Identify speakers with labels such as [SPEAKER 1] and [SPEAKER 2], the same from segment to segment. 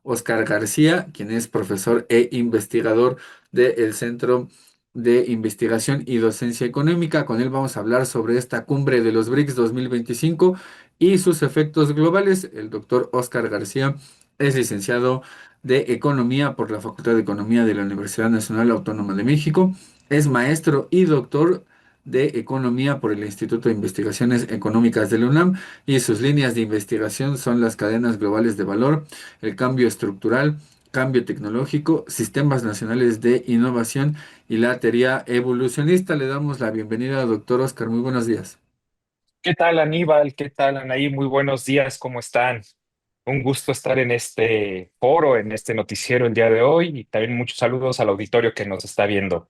[SPEAKER 1] Oscar García, quien es profesor e investigador del Centro de Investigación y Docencia Económica. Con él vamos a hablar sobre esta cumbre de los BRICS 2025 y sus efectos globales. El doctor Oscar García es licenciado de Economía por la Facultad de Economía de la Universidad Nacional Autónoma de México. Es maestro y doctor de Economía por el Instituto de Investigaciones Económicas de la UNAM y sus líneas de investigación son las cadenas globales de valor, el cambio estructural, cambio tecnológico, sistemas nacionales de innovación y la teoría evolucionista. Le damos la bienvenida, doctor Oscar. Muy buenos días.
[SPEAKER 2] ¿Qué tal, Aníbal? ¿Qué tal, Anaí? Muy buenos días, ¿cómo están? Un gusto estar en este foro, en este noticiero el día de hoy y también muchos saludos al auditorio que nos está viendo.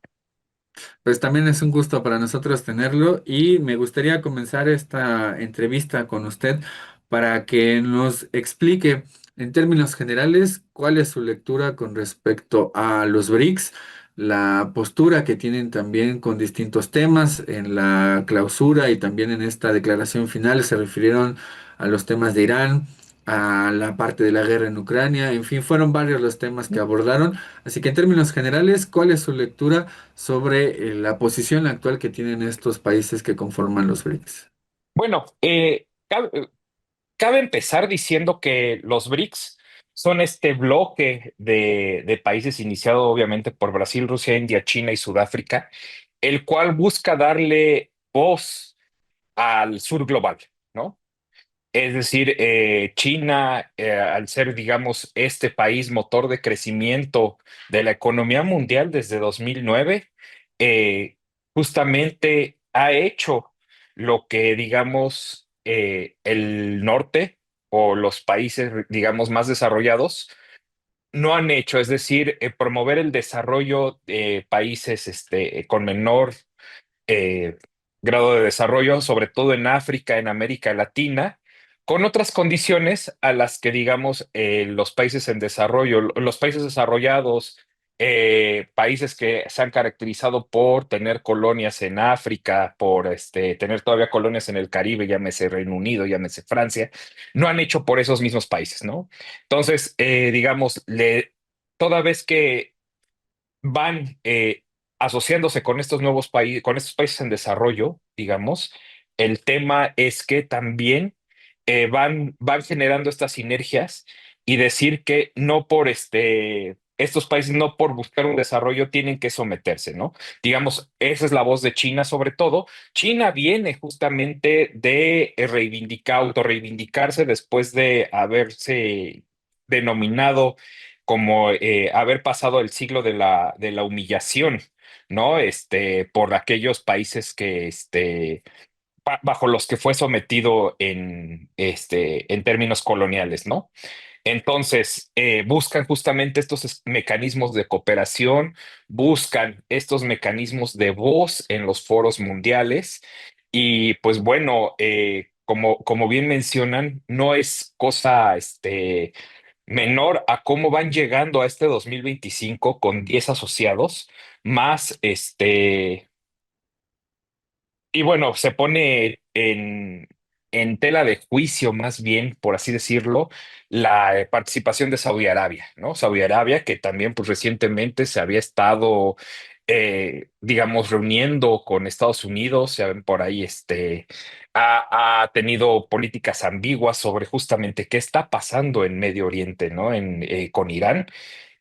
[SPEAKER 1] Pues también es un gusto para nosotros tenerlo y me gustaría comenzar esta entrevista con usted para que nos explique en términos generales cuál es su lectura con respecto a los BRICS, la postura que tienen también con distintos temas en la clausura y también en esta declaración final se refirieron a los temas de Irán, a la parte de la guerra en Ucrania, en fin, fueron varios los temas que abordaron. Así que en términos generales, ¿cuál es su lectura sobre la posición actual que tienen estos países que conforman los BRICS?
[SPEAKER 2] Bueno, cabe empezar diciendo que los BRICS son este bloque de países iniciado obviamente por Brasil, Rusia, India, China y Sudáfrica, el cual busca darle voz al sur global, ¿no? Es decir, China, al ser, digamos, este país motor de crecimiento de la economía mundial desde 2009, eh, justamente ha hecho lo que, digamos, el norte o los países, digamos, más desarrollados no han hecho, es decir, promover el desarrollo de países con menor eh, grado de desarrollo, sobre todo en África, en América Latina, con otras condiciones a las que, digamos, los países en desarrollo, los países desarrollados, países que se han caracterizado por tener colonias en África, por tener todavía colonias en el Caribe, llámese Reino Unido, llámese Francia, no han hecho por esos mismos países, ¿no? Entonces, digamos, toda vez que van asociándose con estos nuevos países, con estos países en desarrollo, digamos, el tema es que también van generando estas sinergias y decir que no por estos países, no por buscar un desarrollo, tienen que someterse, ¿no? Digamos, esa es la voz de China sobre todo. China viene justamente de autorreivindicarse después de haberse denominado como haber pasado el siglo de la humillación, ¿no? Por aquellos países que, bajo los que fue sometido en términos coloniales, ¿no? Entonces, buscan justamente estos mecanismos de cooperación, buscan estos mecanismos de voz en los foros mundiales y pues bueno, como bien mencionan, no es cosa, menor a cómo van llegando a este 2025 con 10 asociados, más y bueno, se pone en tela de juicio, más bien, por así decirlo, la participación de Saudi Arabia, ¿no? Saudi Arabia, que también pues recientemente se había estado, digamos, reuniendo con Estados Unidos, ya ven por ahí, ha tenido políticas ambiguas sobre justamente qué está pasando en Medio Oriente, ¿no? Con Irán.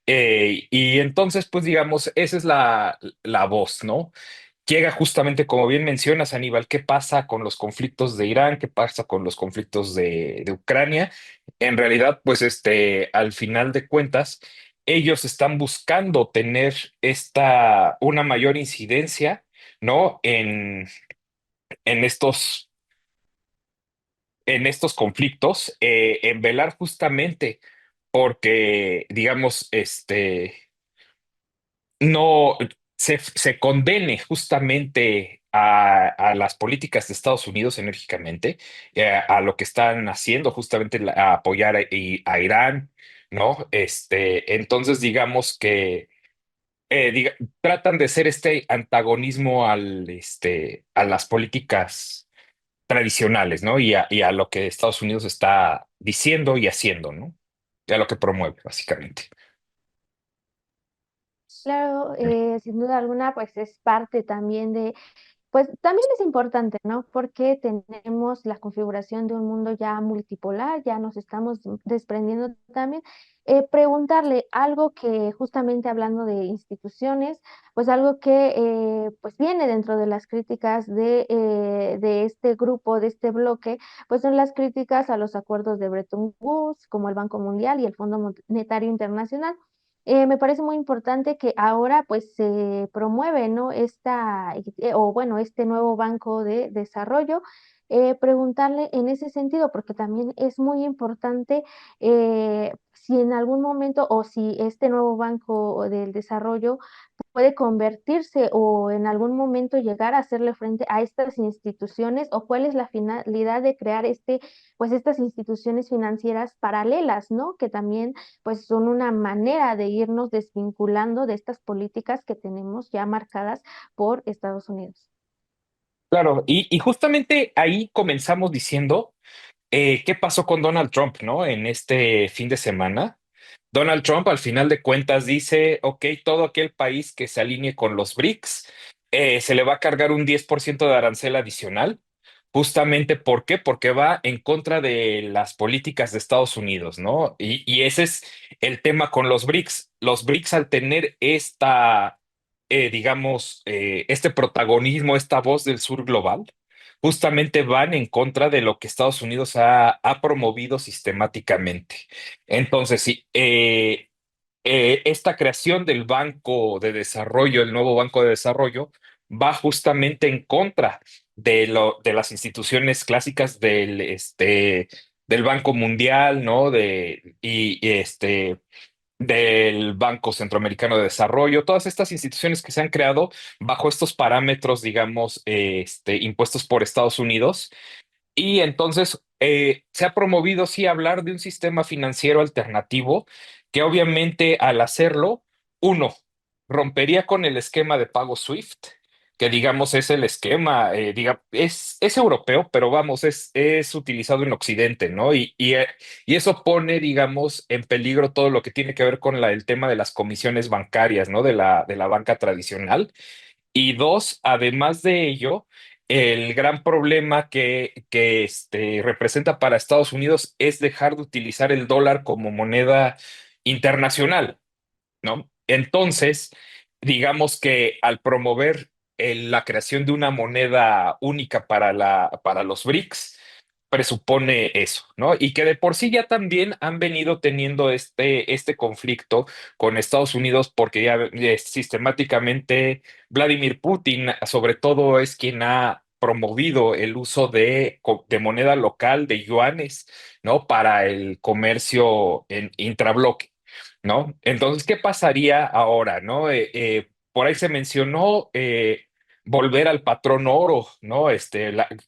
[SPEAKER 2] Y entonces, pues digamos, esa es la voz, ¿no? Llega justamente, como bien mencionas, Aníbal, qué pasa con los conflictos de Irán, qué pasa con los conflictos de Ucrania. En realidad, pues al final de cuentas, ellos están buscando tener una mayor incidencia, ¿no? En en estos conflictos, en velar justamente porque, digamos, no se condene justamente a las políticas de Estados Unidos enérgicamente, a lo que están haciendo justamente a apoyar a Irán, ¿no? Entonces, digamos que tratan de ser este antagonismo a las políticas tradicionales, ¿no? Y a lo que Estados Unidos está diciendo y haciendo, ¿no? y a lo que promueve, básicamente.
[SPEAKER 3] Claro, sin duda alguna, pues es parte también de, pues también es importante, ¿no? Porque tenemos la configuración de un mundo ya multipolar, ya nos estamos desprendiendo también. Preguntarle algo que justamente hablando de instituciones, pues algo que pues viene dentro de las críticas de este grupo, de este bloque, pues son las críticas a los acuerdos de Bretton Woods, como el Banco Mundial y el Fondo Monetario Internacional. Me parece muy importante que ahora pues se promueve, ¿no? O bueno, este nuevo banco de desarrollo, preguntarle en ese sentido, porque también es muy importante si en algún momento o si este nuevo banco del desarrollo puede convertirse o en algún momento llegar a hacerle frente a estas instituciones o cuál es la finalidad de crear pues estas instituciones financieras paralelas, ¿no? Que también pues son una manera de irnos desvinculando de estas políticas que tenemos ya marcadas por Estados Unidos.
[SPEAKER 2] Claro, y justamente ahí comenzamos diciendo qué pasó con Donald Trump, ¿no? En este fin de semana. Donald Trump, al final de cuentas, dice, ok, todo aquel país que se alinee con los BRICS, se le va a cargar un 10% de arancel adicional. Justamente, ¿por qué? Porque va en contra de las políticas de Estados Unidos, ¿no? Y ese es el tema con los BRICS. Los BRICS, al tener digamos, este protagonismo, esta voz del sur global, justamente van en contra de lo que Estados Unidos ha promovido sistemáticamente. Entonces, sí, esta creación del Banco de Desarrollo, el nuevo Banco de Desarrollo, va justamente en contra de las instituciones clásicas del Banco Mundial, ¿no? Del Banco Centroamericano de Desarrollo, todas estas instituciones que se han creado bajo estos parámetros, digamos, impuestos por Estados Unidos y entonces se ha promovido, sí, hablar de un sistema financiero alternativo que obviamente al hacerlo, uno, rompería con el esquema de pago SWIFT, que digamos es el esquema, es europeo, pero vamos, es utilizado en Occidente, ¿no? Y eso pone, digamos, en peligro todo lo que tiene que ver con el tema de las comisiones bancarias, ¿no? De la banca tradicional. Y dos, además de ello, el gran problema que representa para Estados Unidos es dejar de utilizar el dólar como moneda internacional, ¿no? Entonces, digamos que al promover la creación de una moneda única para los BRICS, presupone eso, ¿no? Y que de por sí ya también han venido teniendo este conflicto con Estados Unidos porque ya sistemáticamente Vladimir Putin, sobre todo, es quien ha promovido el uso de moneda local, de yuanes, ¿no? Para el comercio en intrabloque. ¿No? Entonces, ¿qué pasaría ahora, no? Por ahí se mencionó volver al patrón oro, ¿no?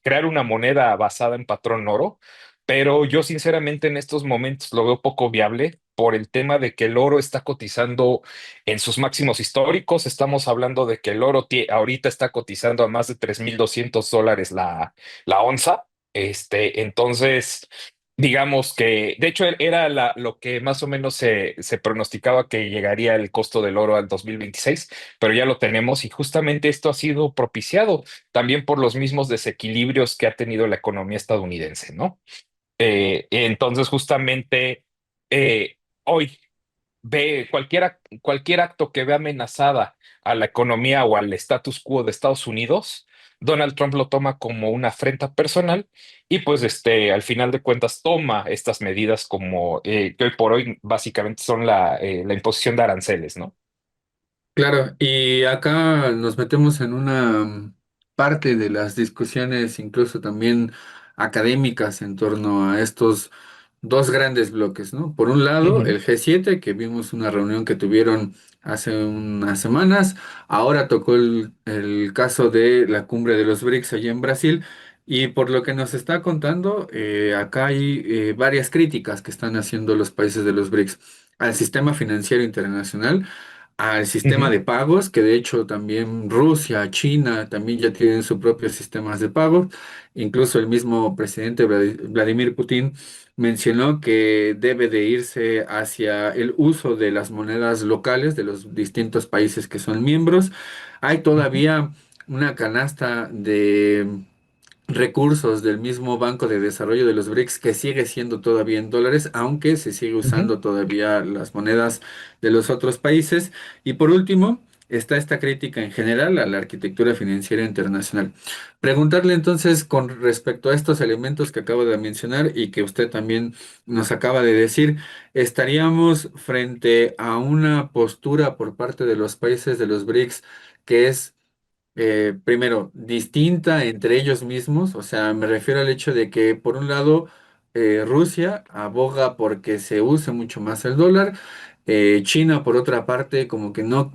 [SPEAKER 2] Crear una moneda basada en patrón oro, pero yo sinceramente en estos momentos lo veo poco viable por el tema de que el oro está cotizando en sus máximos históricos. Estamos hablando de que el oro ahorita está cotizando a más de $3,200 la onza. Entonces, digamos que, de hecho, era lo que más o menos se pronosticaba que llegaría el costo del oro al 2026, pero ya lo tenemos y justamente esto ha sido propiciado también por los mismos desequilibrios que ha tenido la economía estadounidense, ¿no? Entonces, justamente hoy cualquier acto que vea amenazada a la economía o al status quo de Estados Unidos, Donald Trump lo toma como una afrenta personal y pues al final de cuentas toma estas medidas como que hoy por hoy básicamente son la imposición de aranceles, ¿no?
[SPEAKER 1] Claro, y acá nos metemos en una parte de las discusiones, incluso también académicas, en torno a estos dos grandes bloques, ¿no? Por un lado,
[SPEAKER 2] Ujú.
[SPEAKER 1] el G7, que vimos una reunión que tuvieron hace unas semanas, ahora tocó el caso de la cumbre de los BRICS allá en Brasil, y por lo que nos está contando, acá hay varias críticas que están haciendo los países de los BRICS al sistema financiero internacional, al sistema
[SPEAKER 2] Ujú,
[SPEAKER 1] de pagos, que de hecho también Rusia, China también ya tienen sus propios sistemas de pagos. Incluso el mismo presidente Vladimir Putin mencionó que debe de irse hacia el uso de las monedas locales de los distintos países que son miembros. Hay
[SPEAKER 2] ujú,
[SPEAKER 1] todavía una canasta de recursos del mismo Banco de Desarrollo de los BRICS que sigue siendo todavía en dólares, aunque se sigue
[SPEAKER 2] ujú,
[SPEAKER 1] usando todavía las monedas de los otros países. Y por último, está esta crítica en general a la arquitectura financiera internacional. Preguntarle entonces con respecto a estos elementos que acabo de mencionar y que usted también nos acaba de decir, ¿estaríamos frente a una postura por parte de los países de los BRICS que es primero, distinta entre ellos mismos? O sea, me refiero al hecho de que, por un lado, Rusia aboga porque se use mucho más el dólar. China, por otra parte, como que no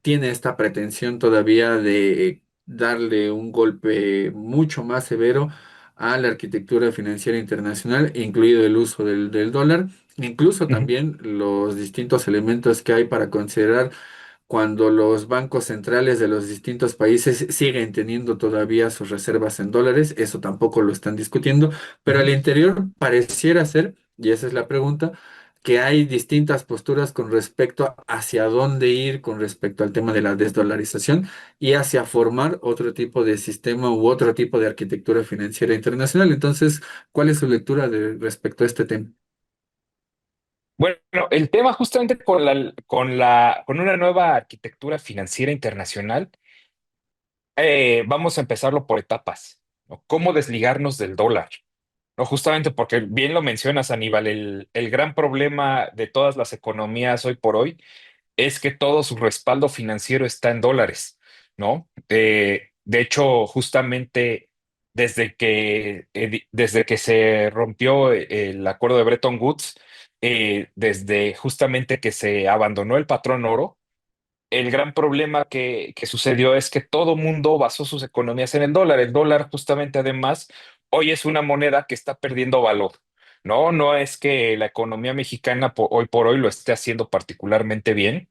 [SPEAKER 1] tiene esta pretensión todavía de darle un golpe mucho más severo a la arquitectura financiera internacional, incluido el uso del dólar. Incluso
[SPEAKER 2] ujú,
[SPEAKER 1] también los distintos elementos que hay para considerar cuando los bancos centrales de los distintos países siguen teniendo todavía sus reservas en dólares, eso tampoco lo están discutiendo, pero al
[SPEAKER 2] ujú.
[SPEAKER 1] interior pareciera ser, y esa es la pregunta, que hay distintas posturas con respecto a hacia dónde ir con respecto al tema de la desdolarización y hacia formar otro tipo de sistema u otro tipo de arquitectura financiera internacional. Entonces, ¿cuál es su lectura respecto a este tema?
[SPEAKER 2] Bueno, el tema justamente con una nueva arquitectura financiera internacional, vamos a empezarlo por etapas, ¿no? ¿Cómo desligarnos del dólar? No, justamente porque bien lo mencionas, Aníbal, el gran problema de todas las economías hoy por hoy es que todo su respaldo financiero está en dólares, ¿no? De hecho, justamente desde que se rompió el acuerdo de Bretton Woods, desde justamente que se abandonó el patrón oro, el gran problema que sucedió es que todo mundo basó sus economías en el dólar. El dólar, justamente, además, hoy es una moneda que está perdiendo valor. No, no es que la economía mexicana hoy por hoy lo esté haciendo particularmente bien,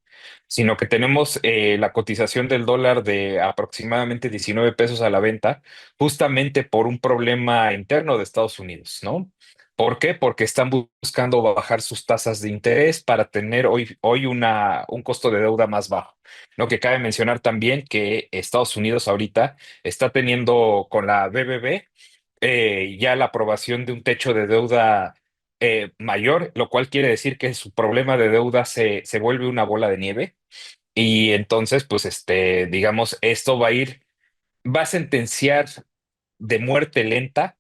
[SPEAKER 2] sino que tenemos la cotización del dólar de aproximadamente 19 pesos a la venta, justamente por un problema interno de Estados Unidos, ¿no? ¿Por qué? Porque están buscando bajar sus tasas de interés para tener hoy un costo de deuda más bajo. Lo que cabe mencionar también que Estados Unidos ahorita está teniendo con la BBB ya la aprobación de un techo de deuda mayor, lo cual quiere decir que su problema de deuda se vuelve una bola de nieve. Y entonces, pues, digamos, esto va a sentenciar de muerte lenta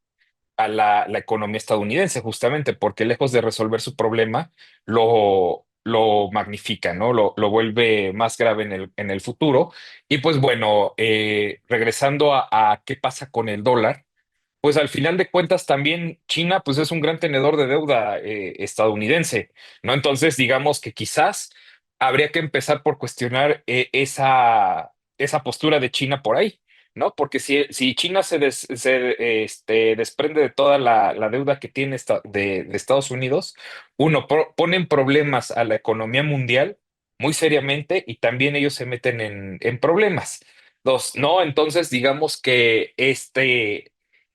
[SPEAKER 2] a la economía estadounidense, justamente porque lejos de resolver su problema, lo magnifica, ¿no? Lo vuelve más grave en el futuro. Y pues bueno, regresando a qué pasa con el dólar, pues al final de cuentas también China pues es un gran tenedor de deuda estadounidense, ¿no? Entonces digamos que quizás habría que empezar por cuestionar esa postura de China por ahí, ¿no? Porque si China desprende de toda la deuda que tiene de Estados Unidos, uno, pone en problemas a la economía mundial muy seriamente y también ellos se meten en problemas. Dos, ¿no? Entonces digamos que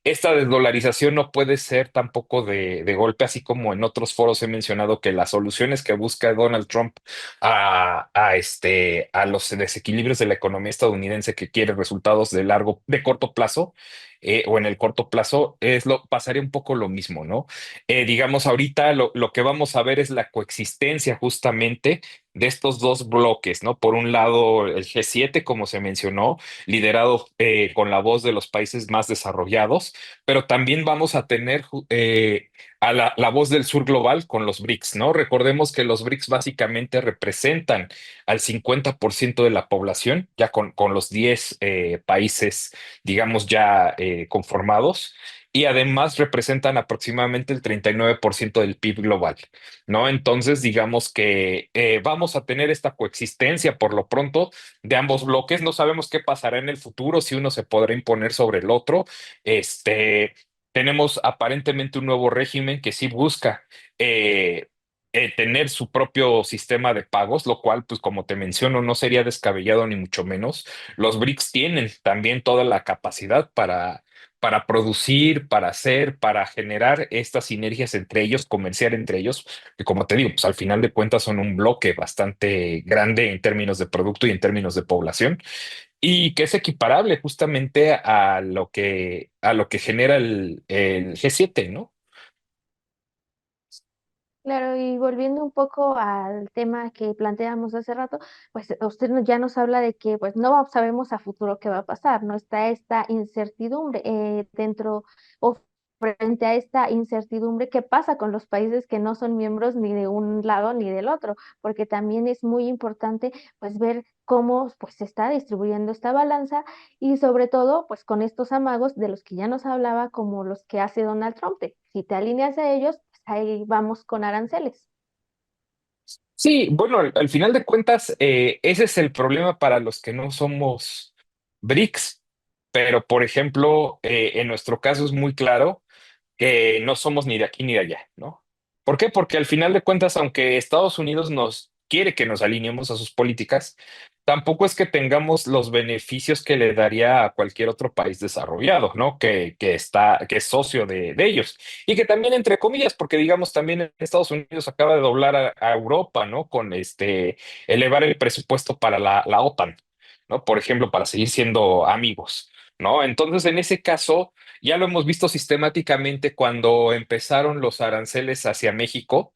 [SPEAKER 2] esta desdolarización no puede ser tampoco de golpe, así como en otros foros he mencionado que las soluciones que busca Donald Trump a los desequilibrios de la economía estadounidense que quiere resultados de corto plazo, o en el corto plazo, pasaría un poco lo mismo, ¿no? Digamos, ahorita lo que vamos a ver es la coexistencia justamente de estos dos bloques, ¿no? Por un lado, el G7, como se mencionó, liderado con la voz de los países más desarrollados, pero también vamos a tener a la voz del sur global con los BRICS, ¿no? Recordemos que los BRICS básicamente representan al 50% de la población, ya con los 10 países, digamos, ya conformados. Y además representan aproximadamente el 39% del PIB global, ¿no? Entonces, digamos que vamos a tener esta coexistencia por lo pronto de ambos bloques. No sabemos qué pasará en el futuro, si uno se podrá imponer sobre el otro. Este, tenemos aparentemente un nuevo régimen que sí busca eh, tener su propio sistema de pagos, lo cual, pues como te menciono, no sería descabellado ni mucho menos. Los BRICS tienen también toda la capacidad para producir, para hacer, para generar estas sinergias entre ellos, comerciar entre ellos, que como te digo, pues al final de cuentas son un bloque bastante grande en términos de producto y en términos de población, y que es equiparable justamente a lo que genera el G7, ¿no?
[SPEAKER 3] Claro, y volviendo un poco al tema que planteamos hace rato, pues usted ya nos habla de que pues no sabemos a futuro qué va a pasar, ¿no? Está esta incertidumbre dentro o frente a esta incertidumbre, ¿qué pasa con los países que no son miembros ni de un lado ni del otro? Porque también es muy importante pues ver cómo pues se está distribuyendo esta balanza y sobre todo pues con estos amagos de los que ya nos hablaba como los que hace Donald Trump, de si te alineas a ellos ahí vamos con aranceles.
[SPEAKER 2] Sí, bueno, al final de cuentas, ese es el problema para los que no somos BRICS, pero por ejemplo, en nuestro caso es muy claro que no somos ni de aquí ni de allá, ¿no? ¿Por qué? Porque al final de cuentas, aunque Estados Unidos nos quiere que nos alineemos a sus políticas, tampoco es que tengamos los beneficios que le daría a cualquier otro país desarrollado, ¿no? Que es socio de ellos. Y que también, entre comillas, porque digamos, también Estados Unidos acaba de doblar a Europa, ¿no? Con elevar el presupuesto para la OTAN, ¿no? Por ejemplo, para seguir siendo amigos, ¿no? Entonces, en ese caso ya lo hemos visto sistemáticamente cuando empezaron los aranceles hacia México,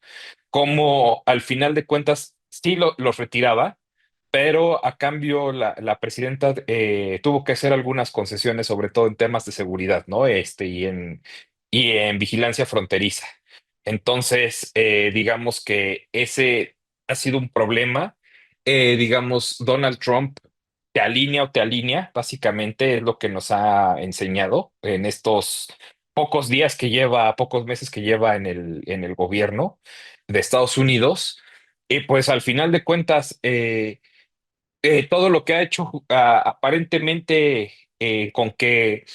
[SPEAKER 2] como al final de cuentas sí los retiraba, pero a cambio la presidenta tuvo que hacer algunas concesiones, sobre todo en temas de seguridad, ¿no? Y en vigilancia fronteriza. Entonces, digamos que ese ha sido un problema. Digamos, Donald Trump te alinea o te alinea, básicamente es lo que nos ha enseñado en estos pocos días que lleva, pocos meses que lleva en el gobierno de Estados Unidos. Y pues al final de cuentas, todo lo que ha hecho aparentemente con que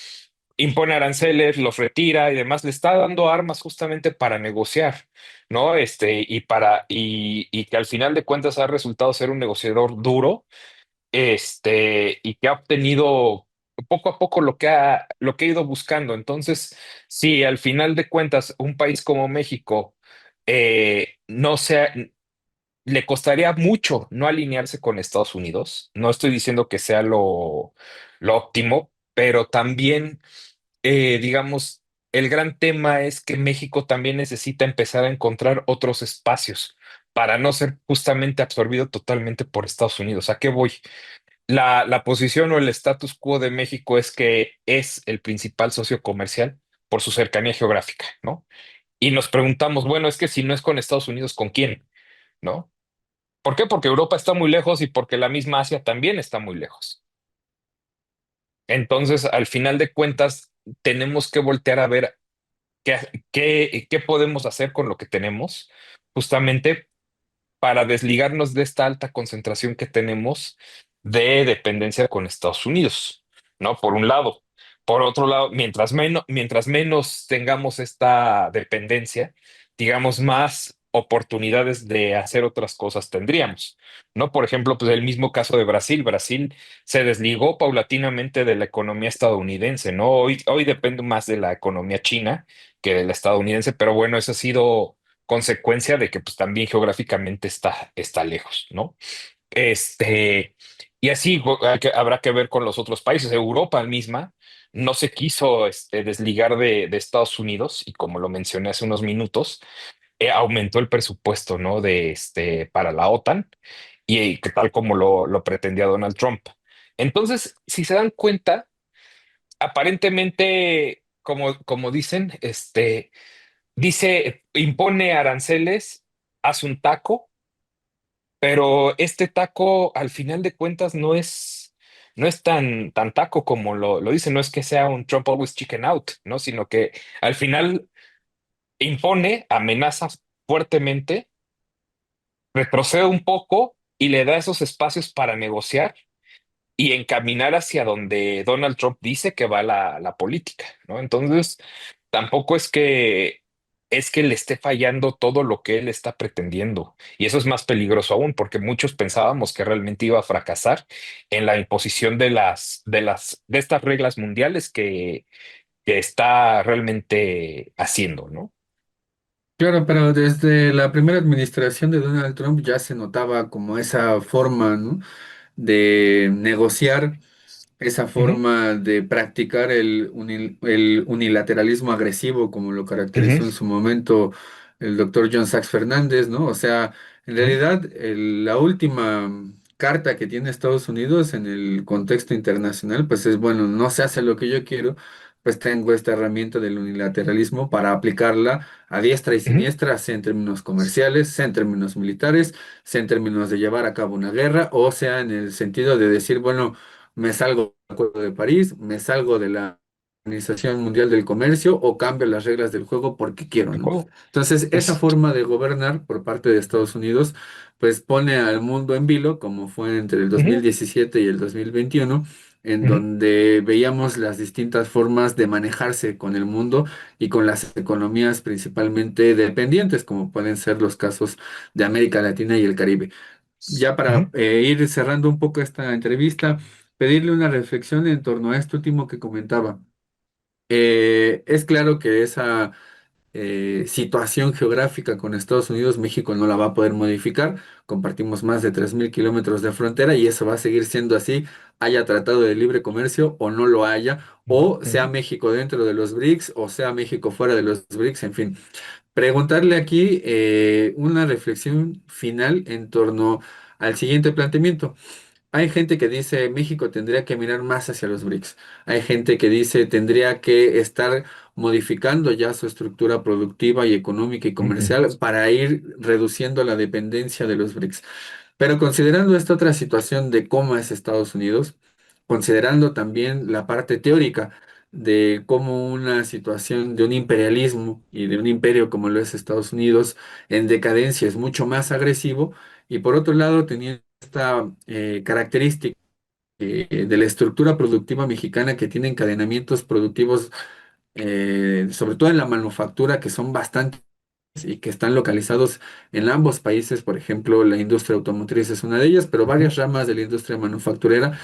[SPEAKER 2] impone aranceles, los retira y demás, le está dando armas justamente para negociar, ¿no? Y que al final de cuentas ha resultado ser un negociador duro, y que ha obtenido poco a poco lo que ha ido buscando. Entonces, si al final de cuentas un país como México no sea, le costaría mucho no alinearse con Estados Unidos. No estoy diciendo que sea lo óptimo, pero también, digamos, el gran tema es que México también necesita empezar a encontrar otros espacios para no ser justamente absorbido totalmente por Estados Unidos. ¿A qué voy? La posición o el status quo de México es que es el principal socio comercial por su cercanía geográfica, ¿no? Y nos preguntamos, bueno, es que si no es con Estados Unidos, ¿con quién? ¿No? ¿Por qué? Porque Europa está muy lejos y porque la misma Asia también está muy lejos. Entonces, al final de cuentas, tenemos que voltear a ver qué podemos hacer con lo que tenemos, justamente para desligarnos de esta alta concentración que tenemos de dependencia con Estados Unidos, ¿no? Por un lado. Por otro lado, mientras menos tengamos esta dependencia, digamos, más oportunidades de hacer otras cosas tendríamos, ¿no? Por ejemplo, pues el mismo caso de Brasil. Brasil se desligó paulatinamente de la economía estadounidense, ¿no? Hoy depende más de la economía china que de la estadounidense, pero bueno, eso ha sido consecuencia de que pues también geográficamente está lejos, ¿no? Este, y así habrá que ver con los otros países. Europa misma no se quiso desligar de Estados Unidos y como lo mencioné hace unos minutos, aumentó el presupuesto, ¿no? Para la OTAN y que tal como lo pretendía Donald Trump. Entonces, si se dan cuenta, aparentemente, como dicen, dice, impone aranceles, hace un taco, pero este taco al final de cuentas no es tan taco como lo dice, no es que sea un Trump always chicken out, ¿no? Sino que al final impone, amenaza fuertemente, retrocede un poco y le da esos espacios para negociar y encaminar hacia donde Donald Trump dice que va la política, ¿no? Entonces, tampoco es que es que le esté fallando todo lo que él está pretendiendo. Y eso es más peligroso aún, porque muchos pensábamos que realmente iba a fracasar en la imposición de estas reglas mundiales que está realmente haciendo, ¿no?
[SPEAKER 1] Claro, pero desde la primera administración de Donald Trump ya se notaba como esa forma, ¿no?, de negociar, esa
[SPEAKER 2] Ujú,
[SPEAKER 1] forma de practicar el unilateralismo agresivo, como lo
[SPEAKER 2] ujú,
[SPEAKER 1] caracterizó en su momento el doctor John Sachs Fernández, ¿no? O sea, en
[SPEAKER 2] ujú,
[SPEAKER 1] realidad, la última carta que tiene Estados Unidos en el contexto internacional, pues es, bueno, no se hace lo que yo quiero, pues tengo esta herramienta del unilateralismo para aplicarla a diestra y
[SPEAKER 2] ujú,
[SPEAKER 1] siniestra, sea en términos comerciales, sea en términos militares, sea en términos de llevar a cabo una guerra, o sea en el sentido de decir, bueno, me salgo del Acuerdo de París, me salgo de la Organización Mundial del Comercio o cambio las reglas del juego porque quiero,
[SPEAKER 2] de
[SPEAKER 1] ¿no?
[SPEAKER 2] acuerdo.
[SPEAKER 1] Entonces, esa
[SPEAKER 2] Es,
[SPEAKER 1] forma de gobernar por parte de Estados Unidos, pues pone al mundo en vilo, como fue entre el
[SPEAKER 2] ujú,
[SPEAKER 1] 2017 y el 2021, en
[SPEAKER 2] ujú,
[SPEAKER 1] donde veíamos las distintas formas de manejarse con el mundo y con las economías principalmente dependientes, como pueden ser los casos de América Latina y el Caribe. Ya para
[SPEAKER 2] ujú,
[SPEAKER 1] ir cerrando un poco esta entrevista, pedirle una reflexión en torno a esto último que comentaba. Es claro que esa situación geográfica con Estados Unidos, México no la va a poder modificar. Compartimos más de 3.000 kilómetros de frontera y eso va a seguir siendo así, haya tratado de libre comercio o no lo haya, o sea
[SPEAKER 2] ujú,
[SPEAKER 1] México dentro de los BRICS o sea México fuera de los BRICS, en fin. Preguntarle aquí una reflexión final en torno al siguiente planteamiento. Hay gente que dice México tendría que mirar más hacia los BRICS. Hay gente que dice tendría que estar modificando ya su estructura productiva y económica y
[SPEAKER 2] ujú,
[SPEAKER 1] comercial para ir reduciendo la dependencia de los BRICS. Pero considerando esta otra situación de cómo es Estados Unidos, considerando también la parte teórica de cómo una situación de un imperialismo y de un imperio como lo es Estados Unidos en decadencia es mucho más agresivo, y por otro lado teniendo esta característica de la estructura productiva mexicana que tiene encadenamientos productivos, sobre todo en la manufactura, que son bastante y que están localizados en ambos países. Por ejemplo, la industria automotriz es una de ellas, pero
[SPEAKER 2] ujú,
[SPEAKER 1] varias ramas de la industria manufacturera,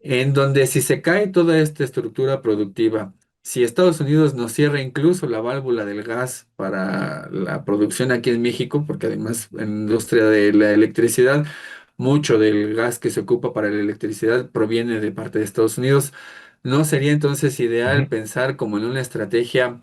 [SPEAKER 1] en donde si se cae toda esta estructura productiva, si Estados Unidos nos cierra incluso la válvula del gas para la producción aquí en México, porque además en la industria de la electricidad, mucho del gas que se ocupa para la electricidad proviene de parte de Estados Unidos, ¿no sería entonces ideal
[SPEAKER 2] ujú,
[SPEAKER 1] pensar como en una estrategia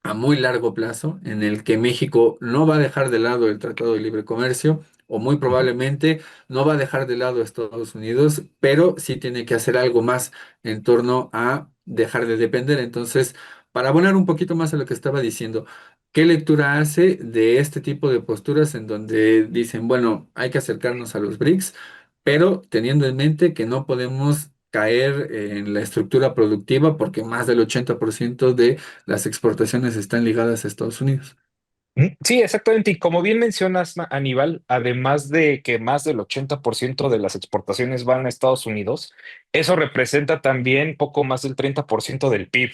[SPEAKER 1] a muy largo plazo, en el que México no va a dejar de lado el Tratado de Libre Comercio, o muy
[SPEAKER 2] ujú,
[SPEAKER 1] probablemente no va a dejar de lado a Estados Unidos, pero sí tiene que hacer algo más en torno a dejar de depender? Entonces, para abonar un poquito más a lo que estaba diciendo, ¿qué lectura hace de este tipo de posturas en donde dicen, bueno, hay que acercarnos a los BRICS, pero teniendo en mente que no podemos caer en la estructura productiva porque más del 80% de las exportaciones están ligadas a Estados Unidos?
[SPEAKER 2] ujú? Sí, exactamente. Y como bien mencionas, Aníbal, además de que más del 80% de las exportaciones van a Estados Unidos, eso representa también poco más del 30% del PIB,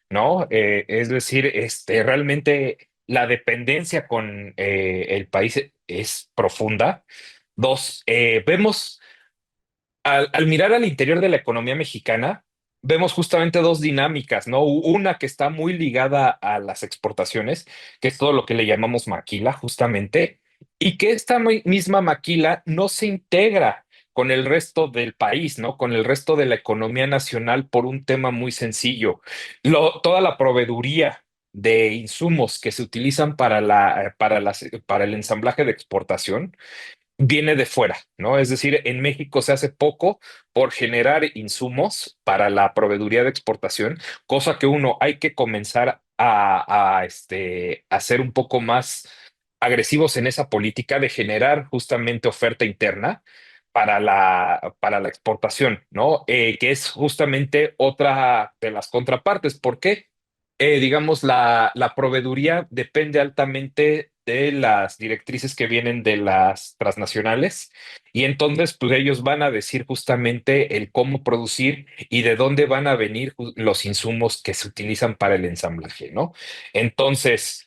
[SPEAKER 2] ¿no? Es decir, realmente la dependencia con el país es profunda. Dos, vemos al mirar al interior de la economía mexicana, vemos justamente dos dinámicas, ¿no? Una que está muy ligada a las exportaciones, que es todo lo que le llamamos maquila, justamente, y que esta misma maquila no se integra con el resto del país, ¿no? Con el resto de la economía nacional por un tema muy sencillo. Toda la proveeduría de insumos que se utilizan para el ensamblaje de exportación viene de fuera, ¿no? Es decir, en México se hace poco por generar insumos para la proveeduría de exportación, cosa que uno hay que comenzar a ser un poco más agresivos en esa política de generar justamente oferta interna para la exportación, ¿no? Que es justamente otra de las contrapartes. ¿Por qué? Digamos, la proveeduría depende altamente de las directrices que vienen de las transnacionales y entonces pues ellos van a decir justamente el cómo producir y de dónde van a venir los insumos que se utilizan para el ensamblaje, ¿no? Entonces,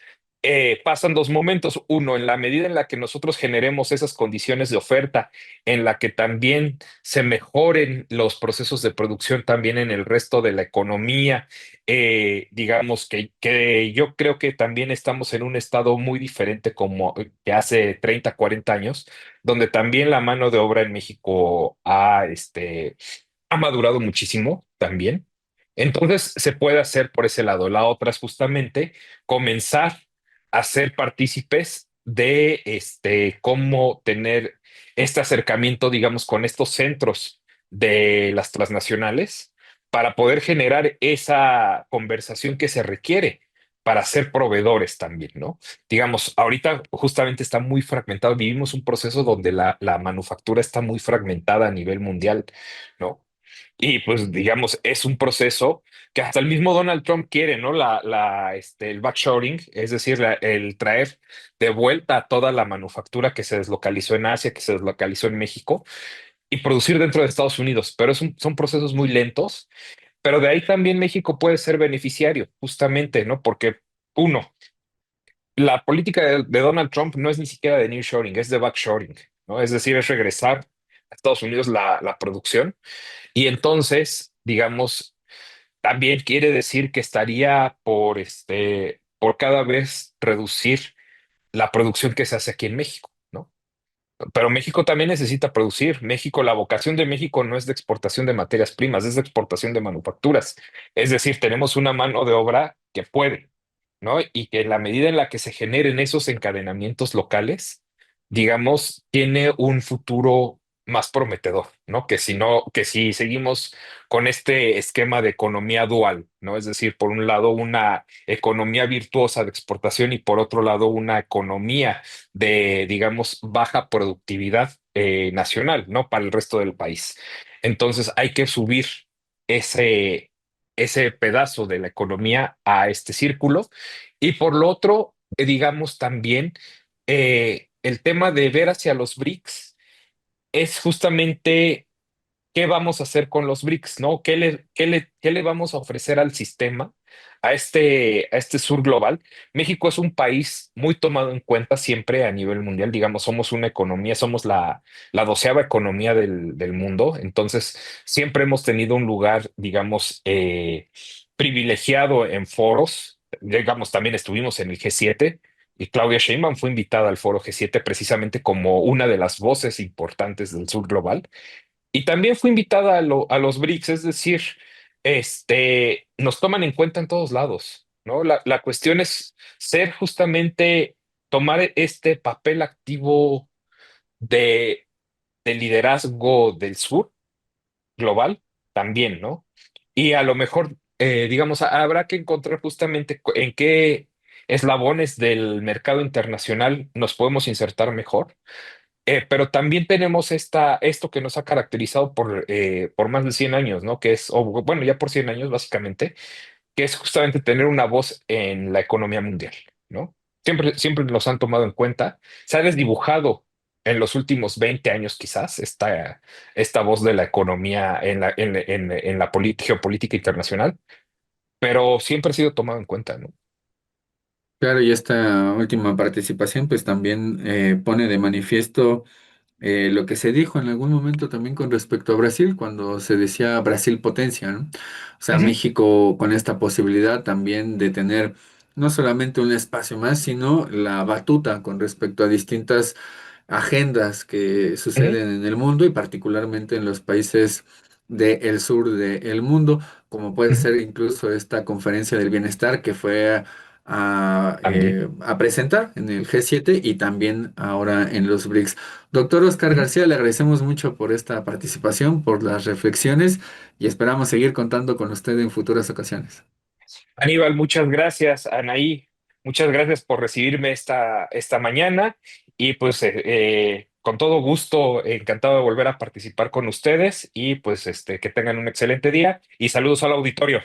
[SPEAKER 2] pasan dos momentos. Uno, en la medida en la que nosotros generemos esas condiciones de oferta, en la que también se mejoren los procesos de producción también en el resto de la economía, digamos que yo creo que también estamos en un estado muy diferente como que hace 30 40 años, donde también la mano de obra en México ha madurado muchísimo también. Entonces se puede hacer por ese lado. La otra es justamente comenzar a ser partícipes de cómo tener este acercamiento, digamos, con estos centros de las transnacionales para poder generar esa conversación que se requiere para ser proveedores también, ¿no? Digamos, ahorita justamente está muy fragmentado, vivimos un proceso donde la manufactura está muy fragmentada a nivel mundial, ¿no? Y pues, digamos, es un proceso que hasta el mismo Donald Trump quiere, ¿no? El backshoring, es decir, el traer de vuelta a toda la manufactura que se deslocalizó en Asia, que se deslocalizó en México, y producir dentro de Estados Unidos. Pero son procesos muy lentos, pero de ahí también México puede ser beneficiario, justamente, ¿no? Porque, uno, la política de Donald Trump no es ni siquiera de nearshoring, es de backshoring, ¿no? Es decir, es regresar a Estados Unidos la producción y entonces, digamos, también quiere decir que estaría por cada vez reducir la producción que se hace aquí en México, ¿no? Pero México también necesita producir. México, la vocación de México no es de exportación de materias primas, es de exportación de manufacturas. Es decir, tenemos una mano de obra que puede, ¿no? Y que en la medida en la que se generen esos encadenamientos locales, digamos, tiene un futuro más prometedor, ¿no? Que si no, que si seguimos con este esquema de economía dual, ¿no? Es decir, por un lado una economía virtuosa de exportación y por otro lado una economía de, digamos, baja productividad nacional, ¿no? Para el resto del país. Entonces hay que subir ese, ese pedazo de la economía a este círculo. Y por lo otro, digamos también, el tema de ver hacia los BRICS es justamente qué vamos a hacer con los BRICS, ¿no? ¿Qué le vamos a ofrecer al sistema, a este sur global? México es un país muy tomado en cuenta siempre a nivel mundial, digamos, somos una economía, somos la 12ª economía del mundo, entonces siempre hemos tenido un lugar, digamos, privilegiado en foros, digamos, también estuvimos en el G7. Y Claudia Sheinbaum fue invitada al foro G7 precisamente como una de las voces importantes del sur global. Y también fue invitada a los BRICS, es decir, nos toman en cuenta en todos lados, ¿no? La cuestión es ser justamente, tomar este papel activo de, de liderazgo del sur global también, ¿no? Y a lo mejor, digamos, habrá que encontrar justamente en qué eslabones del mercado internacional nos podemos insertar mejor, pero también tenemos esto que nos ha caracterizado por más de 100 años, ¿no? Que es, o bueno, ya por 100 años básicamente, que es justamente tener una voz en la economía mundial, ¿no? Siempre nos han tomado en cuenta. Se ha desdibujado en los últimos 20 años quizás esta voz de la economía en la geopolítica internacional, pero siempre ha sido tomado en cuenta, ¿no?
[SPEAKER 1] Claro, y esta última participación pues también pone de manifiesto lo que se dijo en algún momento también con respecto a Brasil, cuando se decía Brasil potencia, ¿no? O sea,
[SPEAKER 2] Ujú,
[SPEAKER 1] México con esta posibilidad también de tener no solamente un espacio más, sino la batuta con respecto a distintas agendas que
[SPEAKER 2] ujú,
[SPEAKER 1] suceden en el mundo y particularmente en los países del sur del mundo, como puede
[SPEAKER 2] ujú.
[SPEAKER 1] ser incluso esta conferencia del bienestar que fue
[SPEAKER 2] También.
[SPEAKER 1] a presentar en el G7 y también ahora en los BRICS. Doctor Oscar
[SPEAKER 2] Ujú.
[SPEAKER 1] García, le agradecemos mucho por esta participación, por las reflexiones y esperamos seguir contando con usted en futuras ocasiones.
[SPEAKER 2] Aníbal, muchas gracias. Anaí, muchas gracias por recibirme esta mañana y pues con todo gusto, encantado de volver a participar con ustedes y pues que tengan un excelente día y saludos al auditorio.